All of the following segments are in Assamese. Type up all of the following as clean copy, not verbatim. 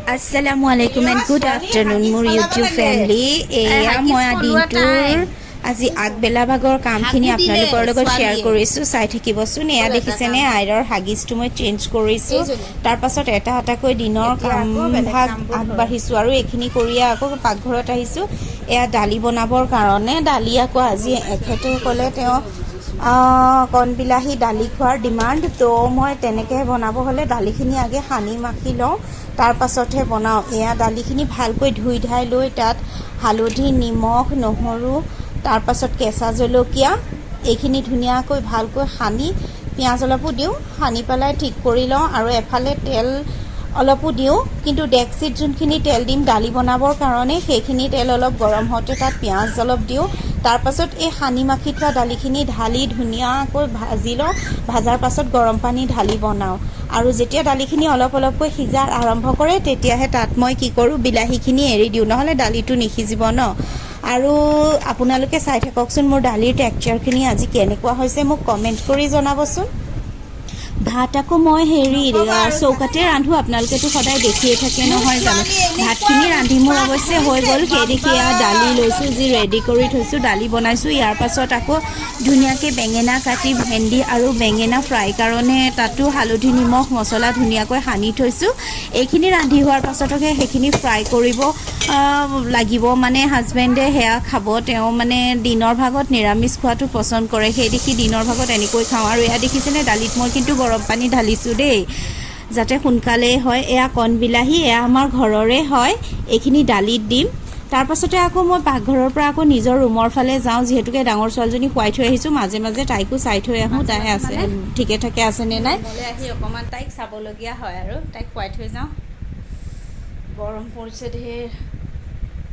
Assalamu alaikum and good afternoon মোৰ YouTube family এয়া মই দিনটোৰ আজি আগবেলা ভাগৰ কামখিনি আপোনালোকৰ লগত শ্বেয়াৰ কৰিছো চাই থাকিবচোন এয়া দেখিছেনে আইৰৰ হাগিছটো মই চেঞ্জ কৰিছো তাৰ পাছত এটা এটাকৈ দিনৰ কাম ভাগ আগবাঢ়িছো আৰু এইখিনি কৰি আকৌ পাকঘৰত আহিছো এয়া দালি বনাবৰ কাৰণে দালি আকৌ আজি এখেতে ক'লে তেওঁ কণ বিলাহী দালি খোৱাৰ ডিমান্ড তো মই তেনেকৈ বনাব হ'লে দালিখিনি আগে সানি মাখি লওঁ তাৰ পাছতহে বনাওঁ এয়া দালিখিনি ভালকৈ ধুই ধাই লৈ তাত হালধি নিমখ নহৰু তাৰ পাছত কেঁচা জলকীয়া এইখিনি ধুনীয়াকৈ ভালকৈ সানি পিঁয়াজ অলপো দিওঁ সানি পেলাই ঠিক কৰি লওঁ আৰু এফালে তেল অলপো দিওঁ কিন্তু ডেক্সিত যোনখিনি তেল দিম দালি বনাবৰ কাৰণে সেইখিনি তেল অলপ গৰম হওঁতে তাত পিঁয়াজ অলপ দিওঁ তাৰ পাছত এই সানি মাখি থোৱা দালিখিনি ঢালি ধুনীয়াকৈ ভাজি লওঁ ভাজাৰ পাছত গৰম পানী ঢালি বনাওঁ আৰু যেতিয়া দালিখিনি অলপ অলপকৈ সিজাৰ আৰম্ভ কৰে তেতিয়াহে তাত মই কি কৰোঁ বিলাহীখিনি এৰি দিওঁ নহ'লে দালিটো নিসিজিব ন আৰু আপোনালোকে চাই থাককচোন মোৰ দালিৰ টেক্সচাৰখিনি আজি কেনেকুৱা হৈছে মোক কমেণ্ট কৰি জনাবচোন ভাত আকৌ মই চৌকাতে ৰান্ধো আপোনালোকেতো সদায় দেখিয়ে থাকে নহয় জানো ভাতখিনি ৰান্ধি মোৰ অৱশ্যে হৈ গ'ল সেই দেখি দালি লৈছোঁ যি ৰেডি কৰি থৈছোঁ দালি বনাইছোঁ ইয়াৰ পাছত আকৌ ধুনীয়াকৈ বেঙেনা কাটি ভেন্দি আৰু বেঙেনা ফ্ৰাই কাৰণে তাতো হালধি নিমখ মছলা ধুনীয়াকৈ সানি থৈছোঁ এইখিনি ৰান্ধি হোৱাৰ পাছতহে সেইখিনি ফ্ৰাই কৰিব লাগিব মানে হাজবেণ্ডে সেয়া খাব তেওঁ মানে দিনৰ ভাগত নিৰামিষ খোৱাটো পচন্দ কৰে সেই দেখি দিনৰ ভাগত এনেকৈ খাওঁ আৰু এয়া দেখিছেনে দালিত মই কিন্তু গৰম পানী ঢালিছোঁ দেই যাতে সোনকালেই হয় এয়া কণ বিলাহী এয়া আমাৰ ঘৰৰে হয় এইখিনি দালিত দিম তাৰ পাছতে আকৌ মই পাকঘৰৰ পৰা আকৌ নিজৰ ৰুমৰ ফালে যাওঁ যিহেতুকে ডাঙৰ ছোৱালীজনী শুৱাই থৈ আহিছোঁ মাজে মাজে তাইকো চাই থৈ আহোঁ তাই আছে ঠিকে ঠাকে আছেনে নাই আহি অকণমান তাইক চাবলগীয়া হয় আৰু তাইক শুৱাই থৈ যাওঁ গৰম পৰিছে ধেৰ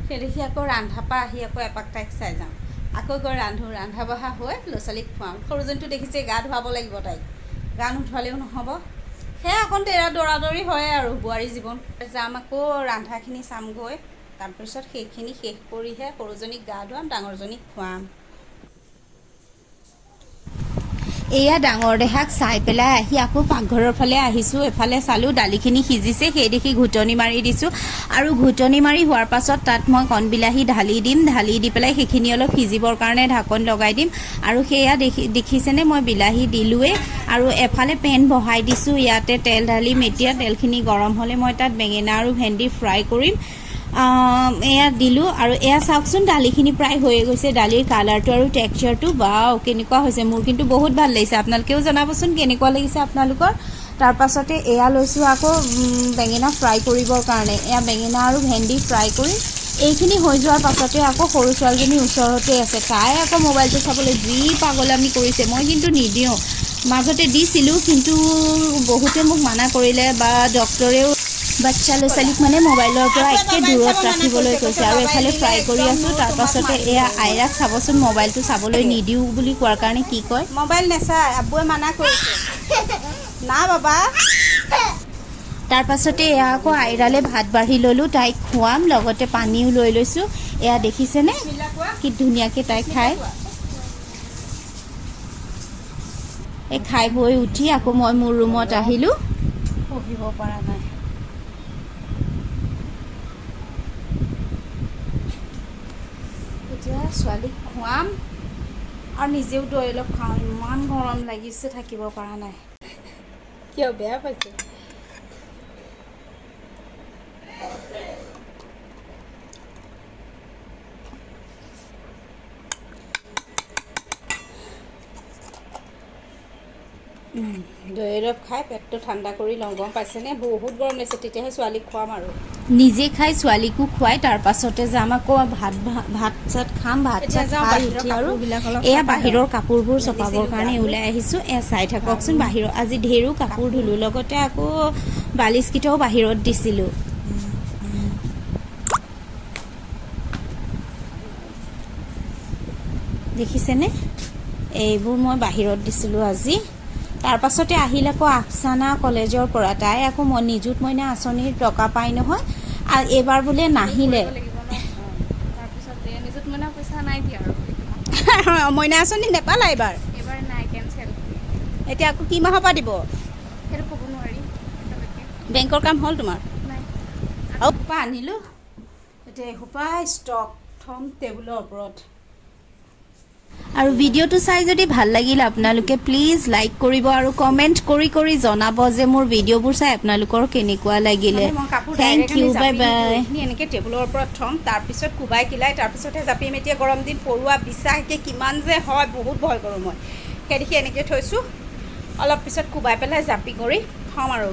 সেই দেখি আকৌ ৰন্ধাৰ পৰা আহি আকৌ এপাক তাইক চাই যাওঁ আকৌ গৈ ৰন্ধা বঢ়া হৈ ল'ৰা ছোৱালীক খুৱাওঁ সৰুজনীটো দেখিছে গা ধুৱাব লাগিব তাইক গা নুধুৱালেও নহ'ব সেয়া অকণ দৌৰা-দৌৰি হয় আৰু বোৱাৰী জীৱন যাম আকৌ ৰন্ধাখিনি চামগৈ তাৰপিছত সেইখিনি শেষ কৰিহে সৰুজনীক গা ধুৱাম ডাঙৰজনীক খুৱাম এয়া ডাঙৰ দেহাক চাই পেলাই আহি আকৌ পাকঘৰৰ ফালে আহিছোঁ এফালে চালোঁ দালিখিনি সিজিছে সেই দেখি ঘুটনি মাৰি দিছোঁ আৰু ঘুটনি মাৰি হোৱাৰ পাছত তাত মই কণ বিলাহী ঢালি দি পেলাই সেইখিনি অলপ সিজিবৰ কাৰণে ঢাকন লগাই দিম আৰু সেয়া দেখিছেনে মই বিলাহী দিলোঁৱেই আৰু এফালে পেন বহাই দিছোঁ ইয়াতে তেল ঢালিম এতিয়া তেলখিনি গৰম হ'লে মই তাত বেঙেনা আৰু ভেন্দি ফ্ৰাই কৰিম এয়া দিলোঁ আৰু এয়া চাওকচোন দালিখিনি প্ৰায় হৈয়ে গৈছে দালিৰ কালাৰটো আৰু টেক্সচাৰটো বাও কেনেকুৱা হৈছে মোৰ কিন্তু বহুত ভাল লাগিছে আপোনালোকেও জনাবচোন কেনেকুৱা লাগিছে আপোনালোকৰ তাৰ পাছতে এয়া লৈছোঁ আকৌ বেঙেনা ফ্ৰাই কৰিবৰ কাৰণে এয়া বেঙেনা আৰু ভেন্দি ফ্ৰাই কৰিম এইখিনি হৈ যোৱাৰ পাছতে আকৌ সৰু ছোৱালীজনী ওচৰতে আছে তাই আকৌ মোবাইলটো চাবলৈ যি পাগলামি কৰিছে মই কিন্তু নিদিওঁ মাজতে দিছিলোঁ কিন্তু বহুতে মোক মানা কৰিলে বা ডক্টৰেও বাচ্চা ল'ৰা ছোৱালীক মানে মোবাইলৰ পৰা একে দূৰত ৰাখিবলৈ কৈছে আৰু এফালে ফ্ৰাই কৰি আছোঁ তাৰ পাছতে এয়া আইৰাক চাবচোন মোবাইলটো চাবলৈ নিদিওঁ বুলি কোৱাৰ কাৰণে কি কয় মোবাইল নেচাই আব্বুৱে মানা কৰিছে না বাবা তাৰ পাছতে এয়া আকৌ আইৰালে ভাত বাঢ়ি ল'লোঁ তাইক খুৱাম লগতে পানীও লৈ লৈছোঁ এয়া দেখিছেনে কি ধুনীয়াকৈ তাই খায় এই খাই বৈ উঠি আকৌ মই মোৰ ৰুমত আহিলোঁ পঢ়িব পৰা নাই এতিয়া ছোৱালীক খুৱাম আৰু নিজেও দৈ অলপ খাওঁ ইমান গৰম লাগিছে থাকিব পৰা নাই কিয় বেয়া পাইছে দৈ অলপ খাই পেটটো ঠাণ্ডা কৰি লওঁ গম পাইছেনে বহুত গৰম লাগিছে তেতিয়াহে ছোৱালীক খুৱাম আৰু নিজে খাই ছোৱালীকো খুৱাই তাৰ পাছতে যাম আকৌ ভাত চাত খাম ভাত চাত খাই উঠি আৰু এয়া বাহিৰৰ কাপোৰবোৰ চপাবৰ কাৰণে ওলাই আহিছোঁ এয়া চাই থাককচোন বাহিৰৰ আজি ঢেৰো কাপোৰ ধুলোঁ লগতে আকৌ বালিচকেইটাও বাহিৰত দিছিলোঁ দেখিছেনে এইবোৰ মই বাহিৰত দিছিলোঁ আজি তাৰ পাছতে আহিল আকৌ আফচানা কলেজৰ পৰা তাই আকৌ নিযুত মইনা আঁচনিৰ টকা পাই নহয় আৰু এইবাৰ বোলে নাহিলে নিযুত মইনা পইচা নাই দিয়া আৰু মইনা আঁচনি নেপালা এইবাৰ নাই কেনচেল এতিয়া আকৌ কি মাহৰ পৰা দিব সেইটো ক'ব নোৱাৰি বেংকৰ কাম হ'ল তোমাৰ নাই সোপা আনিলোঁ এতিয়া এসোপা ষ্টক থ'ম টেবুলৰ ওপৰত আৰু ভিডিঅ'টো চাই যদি ভাল লাগিল আপোনালোকে প্লিজ লাইক কৰিব আৰু কমেণ্ট কৰি কৰি জনাব যে মোৰ ভিডিঅ'বোৰ চাই আপোনালোকৰ কেনেকুৱা লাগিলে মই কাপোৰ থেংক ইউ বাই বাই এইখিনি এনেকৈ টেবুলৰ ওপৰত থ'ম তাৰপিছত কোবাই কিলাই তাৰপিছতহে জাপিম এতিয়া গৰম দিন পৰুৱা বিচাৰকৈ কিমান যে হয় বহুত ভয় কৰোঁ মই সেই দেখি এনেকৈ থৈছোঁ অলপ পিছত কোবাই পেলাই জাপি কৰি থ'ম আৰু